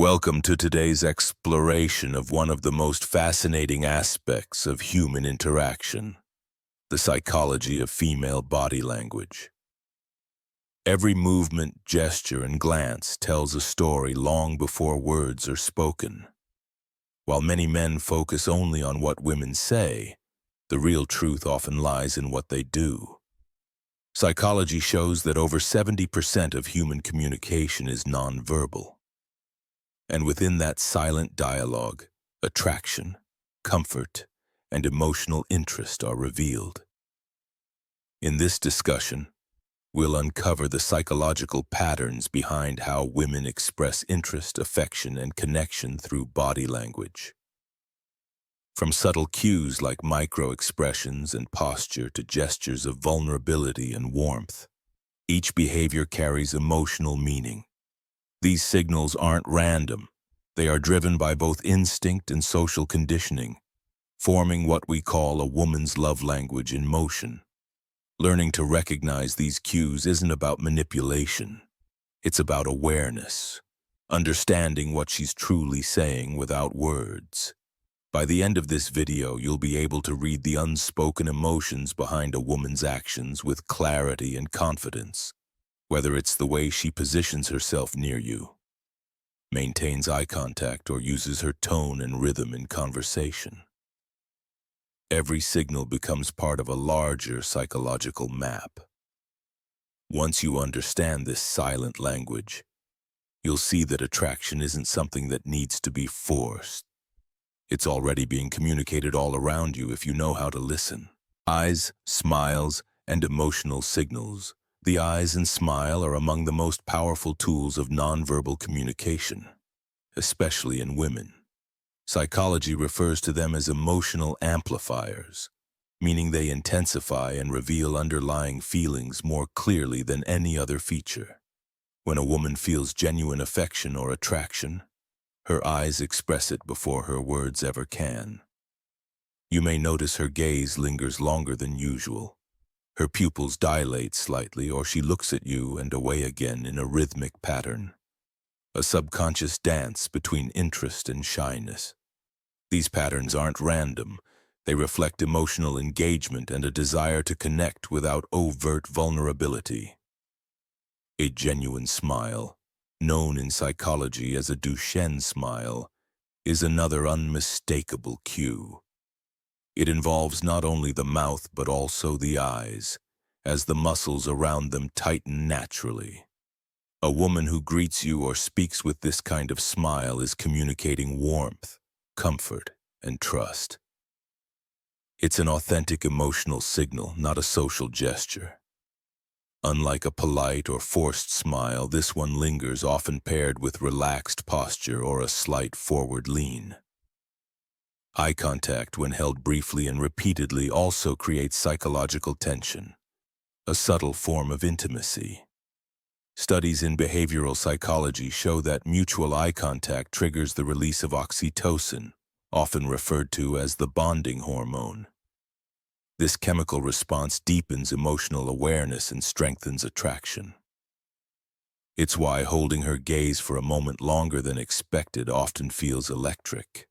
Welcome to today's exploration of one of the most fascinating aspects of human interaction, the psychology of female body language. Every movement, gesture, and glance tells a story long before words are spoken. While many men focus only on what women say, the real truth often lies in what they do. Psychology shows that over 70% of human communication is nonverbal. And within that silent dialogue, attraction, comfort, and emotional interest are revealed. In this discussion, we'll uncover the psychological patterns behind how women express interest, affection, and connection through body language. From subtle cues like micro-expressions and posture to gestures of vulnerability and warmth, each behavior carries emotional meaning. These signals aren't random. They are driven by both instinct and social conditioning, forming what we call a woman's love language in motion. Learning to recognize these cues isn't about manipulation. It's about awareness, understanding what she's truly saying without words. By the end of this video, you'll be able to read the unspoken emotions behind a woman's actions with clarity and confidence. Whether it's the way she positions herself near you, maintains eye contact, or uses her tone and rhythm in conversation. Every signal becomes part of a larger psychological map. Once you understand this silent language, you'll see that attraction isn't something that needs to be forced. It's already being communicated all around you if you know how to listen. Eyes, smiles, and emotional signals. The eyes and smile are among the most powerful tools of nonverbal communication, especially in women. Psychology refers to them as emotional amplifiers, meaning they intensify and reveal underlying feelings more clearly than any other feature. When a woman feels genuine affection or attraction, her eyes express it before her words ever can. You may notice her gaze lingers longer than usual. Her pupils dilate slightly, or she looks at you and away again in a rhythmic pattern, a subconscious dance between interest and shyness. These patterns aren't random. They reflect emotional engagement and a desire to connect without overt vulnerability. A genuine smile, known in psychology as a Duchenne smile, is another unmistakable cue. It involves not only the mouth but also the eyes, as the muscles around them tighten naturally. A woman who greets you or speaks with this kind of smile is communicating warmth, comfort, and trust. It's an authentic emotional signal, not a social gesture. Unlike a polite or forced smile, this one lingers, often paired with relaxed posture or a slight forward lean. Eye contact, when held briefly and repeatedly, also creates psychological tension, a subtle form of intimacy. Studies in behavioral psychology show that mutual eye contact triggers the release of oxytocin, often referred to as the bonding hormone. This chemical response deepens emotional awareness and strengthens attraction. It's why holding her gaze for a moment longer than expected often feels electric.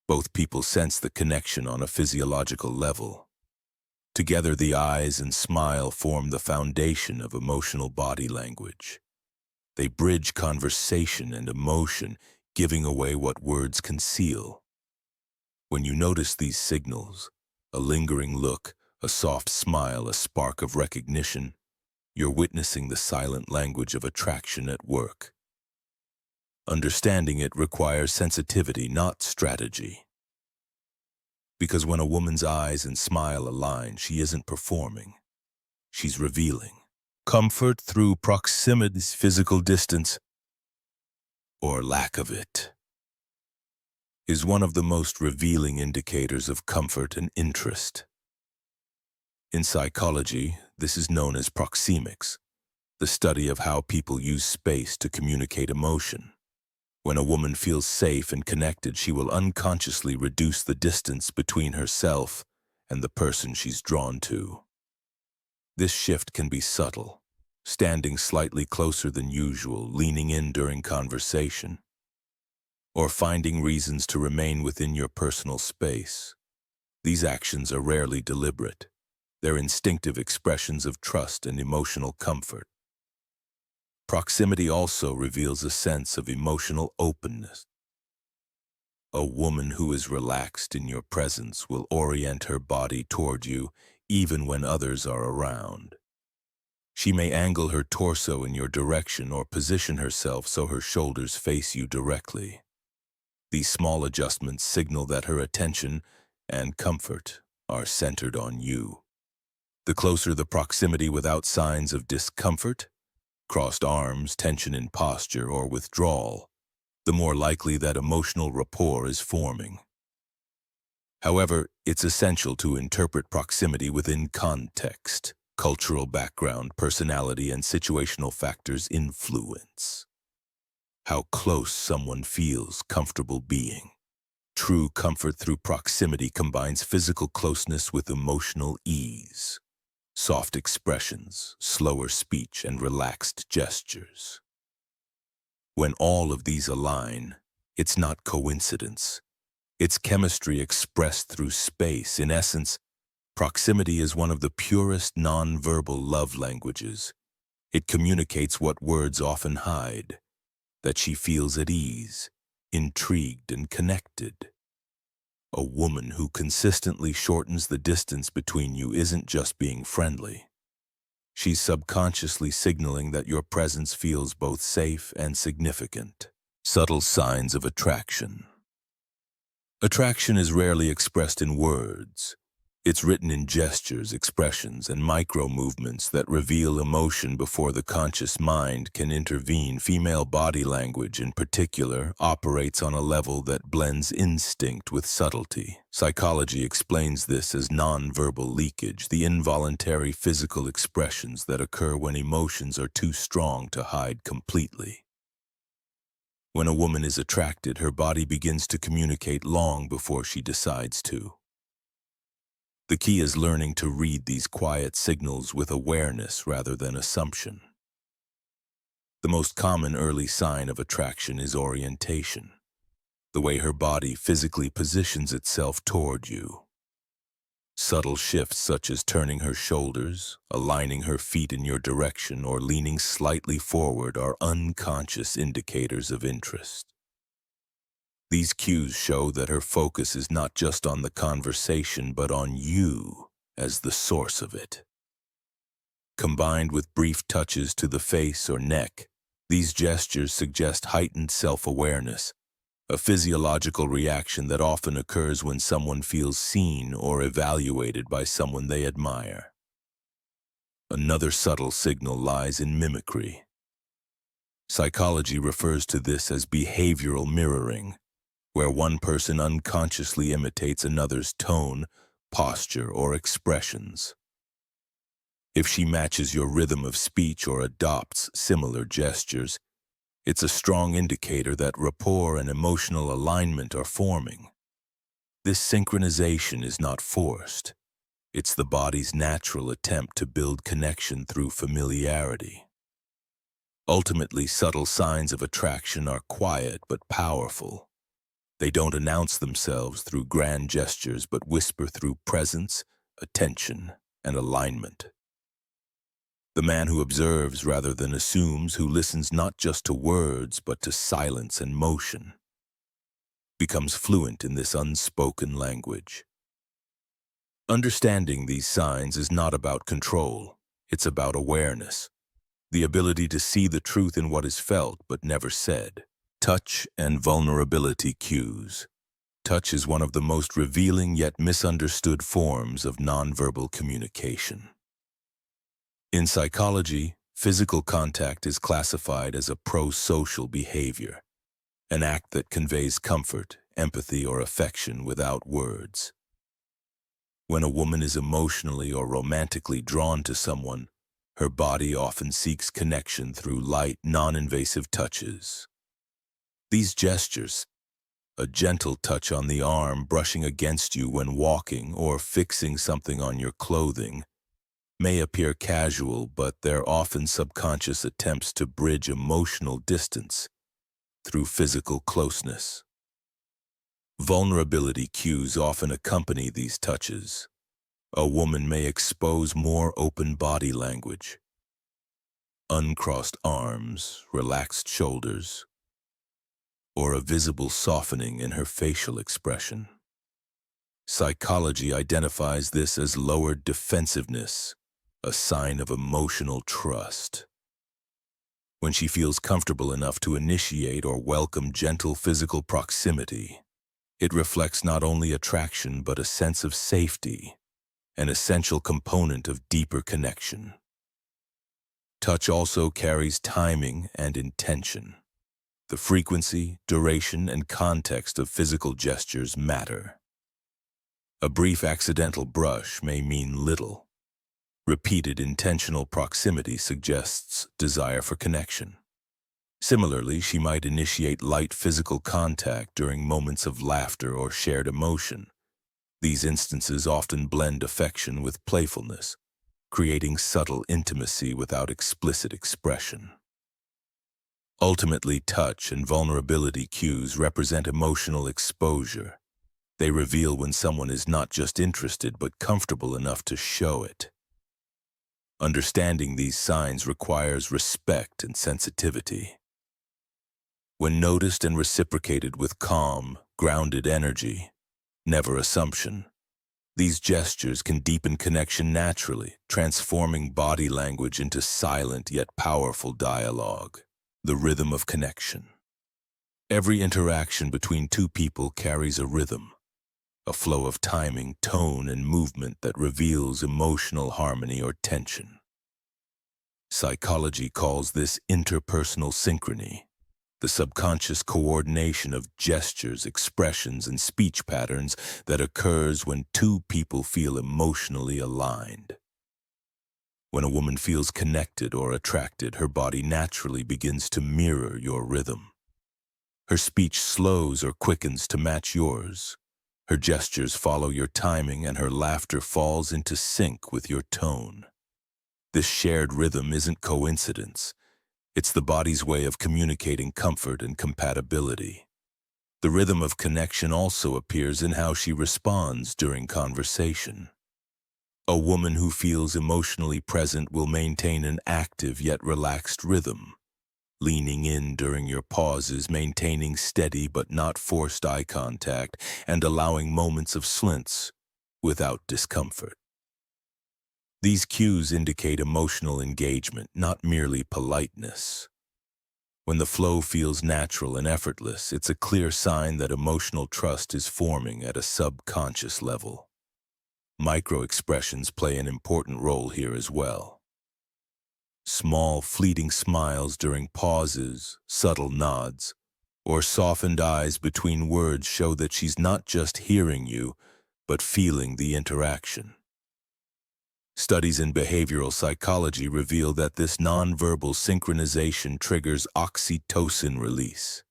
Both people sense the connection on a physiological level. Together, the eyes and smile form the foundation of emotional body language. They bridge conversation and emotion, giving away what words conceal. When you notice these signals, a lingering look, a soft smile, a spark of recognition, you're witnessing the silent language of attraction at work. Understanding it requires sensitivity, not strategy. Because when a woman's eyes and smile align, she isn't performing. She's revealing. Comfort through proximity, physical distance, or lack of it, is one of the most revealing indicators of comfort and interest. In psychology, this is known as proxemics, the study of how people use space to communicate emotion. When a woman feels safe and connected, she will unconsciously reduce the distance between herself and the person she's drawn to. This shift can be subtle, standing slightly closer than usual, leaning in during conversation, or finding reasons to remain within your personal space. These actions are rarely deliberate. They're instinctive expressions of trust and emotional comfort. Proximity also reveals a sense of emotional openness. A woman who is relaxed in your presence will orient her body toward you even when others are around. She may angle her torso in your direction or position herself so her shoulders face you directly. These small adjustments signal that her attention and comfort are centered on you. The closer the proximity without signs of discomfort, crossed arms, tension in posture, or withdrawal, the more likely that emotional rapport is forming. However, it's essential to interpret proximity within context. Cultural background, personality, and situational factors influence how close someone feels comfortable being. True comfort through proximity combines physical closeness with emotional ease, soft expressions, slower speech, and relaxed gestures. When all of these align, it's not coincidence. It's chemistry expressed through space. In essence, proximity is one of the purest nonverbal love languages. It communicates what words often hide, that she feels at ease, intrigued, and connected. A woman who consistently shortens the distance between you isn't just being friendly. She's subconsciously signaling that your presence feels both safe and significant. Subtle signs of attraction. Attraction is rarely expressed in words. It's written in gestures, expressions, and micro-movements that reveal emotion before the conscious mind can intervene. Female body language, in particular, operates on a level that blends instinct with subtlety. Psychology explains this as nonverbal leakage, the involuntary physical expressions that occur when emotions are too strong to hide completely. When a woman is attracted, her body begins to communicate long before she decides to. The key is learning to read these quiet signals with awareness rather than assumption. The most common early sign of attraction is orientation, the way her body physically positions itself toward you. Subtle shifts such as turning her shoulders, aligning her feet in your direction, or leaning slightly forward are unconscious indicators of interest. These cues show that her focus is not just on the conversation, but on you as the source of it. Combined with brief touches to the face or neck, these gestures suggest heightened self-awareness, a physiological reaction that often occurs when someone feels seen or evaluated by someone they admire. Another subtle signal lies in mimicry. Psychology refers to this as behavioral mirroring, where one person unconsciously imitates another's tone, posture, or expressions. If she matches your rhythm of speech or adopts similar gestures, it's a strong indicator that rapport and emotional alignment are forming. This synchronization is not forced. It's the body's natural attempt to build connection through familiarity. Ultimately, subtle signs of attraction are quiet but powerful. They don't announce themselves through grand gestures, but whisper through presence, attention, and alignment. The man who observes rather than assumes, who listens not just to words, but to silence and motion, becomes fluent in this unspoken language. Understanding these signs is not about control, it's about awareness, the ability to see the truth in what is felt but never said. Touch and vulnerability cues. Touch is one of the most revealing yet misunderstood forms of nonverbal communication. In psychology, physical contact is classified as a pro-social behavior, an act that conveys comfort, empathy, or affection without words. When a woman is emotionally or romantically drawn to someone, her body often seeks connection through light, non-invasive touches. These gestures, a gentle touch on the arm, brushing against you when walking, or fixing something on your clothing, may appear casual, but they're often subconscious attempts to bridge emotional distance. through physical closeness. Vulnerability cues often accompany these touches. A woman may expose more open body language, uncrossed arms, relaxed shoulders, or a visible softening in her facial expression. Psychology identifies this as lowered defensiveness, a sign of emotional trust. When she feels comfortable enough to initiate or welcome gentle physical proximity, it reflects not only attraction but a sense of safety, an essential component of deeper connection. Touch also carries timing and intention. The frequency, duration, and context of physical gestures matter. A brief accidental brush may mean little. Repeated intentional proximity suggests desire for connection. Similarly, she might initiate light physical contact during moments of laughter or shared emotion. These instances often blend affection with playfulness, creating subtle intimacy without explicit expression. Ultimately, touch and vulnerability cues represent emotional exposure. They reveal when someone is not just interested but comfortable enough to show it. Understanding these signs requires respect and sensitivity. When noticed and reciprocated with calm, grounded energy, never assumption, these gestures can deepen connection naturally, transforming body language into silent yet powerful dialogue. The rhythm of connection. Every interaction between two people carries a rhythm, a flow of timing, tone, and movement that reveals emotional harmony or tension. Psychology calls this interpersonal synchrony, the subconscious coordination of gestures, expressions, and speech patterns that occurs when two people feel emotionally aligned. When a woman feels connected or attracted, her body naturally begins to mirror your rhythm. Her speech slows or quickens to match yours. Her gestures follow your timing, and her laughter falls into sync with your tone. This shared rhythm isn't coincidence. It's the body's way of communicating comfort and compatibility. The rhythm of connection also appears in how she responds during conversation. A woman who feels emotionally present will maintain an active yet relaxed rhythm, leaning in during your pauses, maintaining steady but not forced eye contact, and allowing moments of silence without discomfort. These cues indicate emotional engagement, not merely politeness. When the flow feels natural and effortless, it's a clear sign that emotional trust is forming at a subconscious level. Micro-expressions play an important role here as well. Small, fleeting smiles during pauses, subtle nods, or softened eyes between words show that she's not just hearing you, but feeling the interaction. Studies in behavioral psychology reveal that this nonverbal synchronization triggers oxytocin release,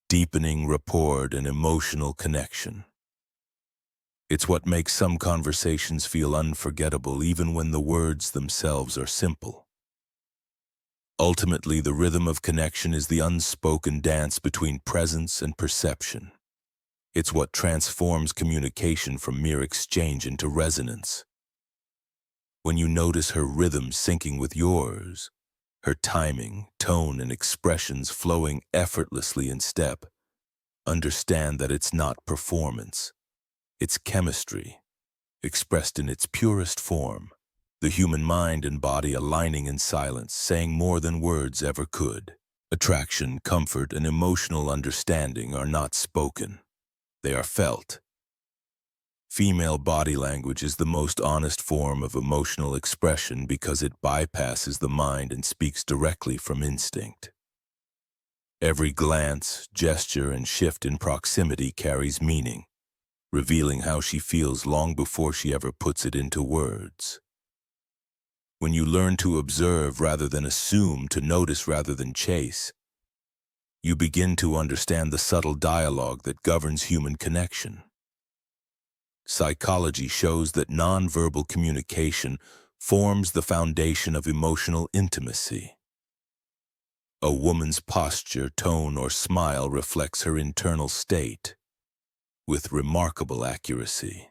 deepening rapport and emotional connection. It's what makes some conversations feel unforgettable even when the words themselves are simple. Ultimately, the rhythm of connection is the unspoken dance between presence and perception. It's what transforms communication from mere exchange into resonance. When you notice her rhythm syncing with yours, her timing, tone, and expressions flowing effortlessly in step, understand that it's not performance. It's chemistry, expressed in its purest form, the human mind and body aligning in silence, saying more than words ever could. Attraction, comfort, and emotional understanding are not spoken. They are felt. Female body language is the most honest form of emotional expression because it bypasses the mind and speaks directly from instinct. Every glance, gesture, and shift in proximity carries meaning, revealing how she feels long before she ever puts it into words. When you learn to observe rather than assume, to notice rather than chase, you begin to understand the subtle dialogue that governs human connection. Psychology shows that nonverbal communication forms the foundation of emotional intimacy. A woman's posture, tone, or smile reflects her internal state with remarkable accuracy.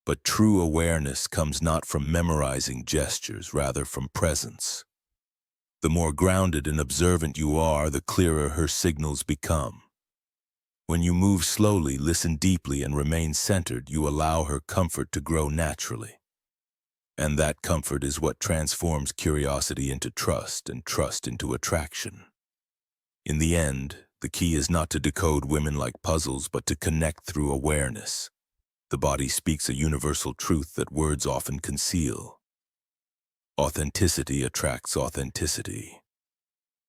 But true awareness comes not from memorizing gestures, rather from presence. The more grounded and observant you are, the clearer her signals become. When you move slowly, listen deeply, and remain centered, you allow her comfort to grow naturally. And that comfort is what transforms curiosity into trust and trust into attraction. In the end, the key is not to decode women like puzzles, but to connect through awareness. The body speaks a universal truth that words often conceal. Authenticity attracts authenticity.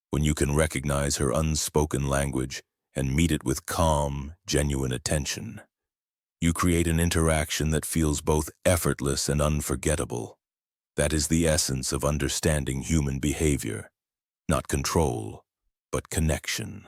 When you can recognize her unspoken language and meet it with calm, genuine attention, you create an interaction that feels both effortless and unforgettable. That is the essence of understanding human behavior. Not control, but connection.